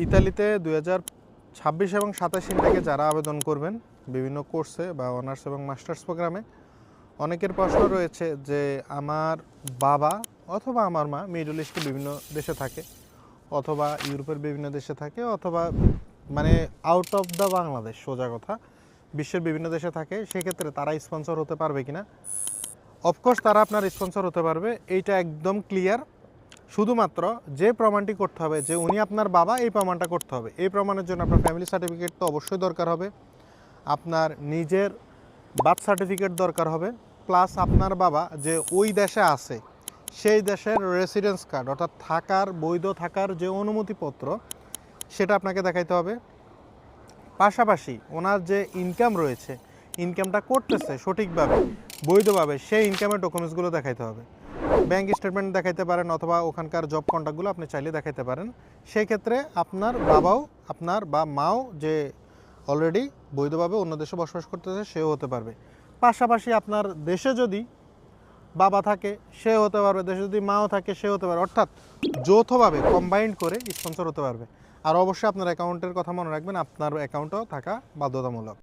ইতালিতে 2026 এবং 27 থেকে যারা আবেদন করবেন বিভিন্ন কোর্সে বা অনার্স এবং মাস্টার্স প্রোগ্রামে, অনেকের প্রশ্ন রয়েছে যে আমার বাবা অথবা আমার মা মিডল ইস্টের বিভিন্ন দেশে থাকে, অথবা ইউরোপের বিভিন্ন দেশে থাকে, অথবা মানে আউট অফ দ্য বাংলাদেশ, সোজা কথা বিশ্বের বিভিন্ন দেশে থাকে। সেক্ষেত্রে তারা স্পন্সর হতে পারবে কিনা? অফকোর্স তারা আপনার স্পন্সর হতে পারবে, এইটা একদম ক্লিয়ার। শুধুমাত্র যে প্রমাণটি করতে হবে যে উনি আপনার বাবা, এই প্রমাণটা করতে হবে। এই প্রমাণের জন্য আপনার ফ্যামিলি সার্টিফিকেট তো অবশ্যই দরকার হবে, আপনার নিজের বার্থ সার্টিফিকেট দরকার হবে, প্লাস আপনার বাবা যে ওই দেশে আছে সেই দেশের রেসিডেন্স কার্ড, অর্থাৎ থাকার, বৈধ থাকার যে অনুমতিপত্র, সেটা আপনাকে দেখাইতে হবে। পাশাপাশি ওনার যে ইনকাম রয়েছে, ইনকামটা করতেছে সঠিকভাবে, বৈধভাবে, সেই ইনকামের ডকুমেন্টসগুলো দেখাইতে হবে। ব্যাংক স্টেটমেন্ট দেখাইতে পারেন, অথবা ওখানকার জব কন্ট্যাক্টগুলো আপনি চাইলে দেখাইতে পারেন। সেই ক্ষেত্রে আপনার বাবাও, আপনার বা মাও যে অলরেডি বৈধভাবে অন্য দেশে বসবাস করতেছে সেও হতে পারবে। পাশাপাশি আপনার দেশে যদি বাবা থাকে সে হতে পারবে, দেশে যদি মাও থাকে সে হতে পারবে, অর্থাৎ যৌথভাবে কম্বাইন্ড করে স্পন্সর হতে পারবে। আর অবশ্যই আপনার অ্যাকাউন্টের কথা মনে রাখবেন, আপনার অ্যাকাউন্টও থাকা বাধ্যতামূলক।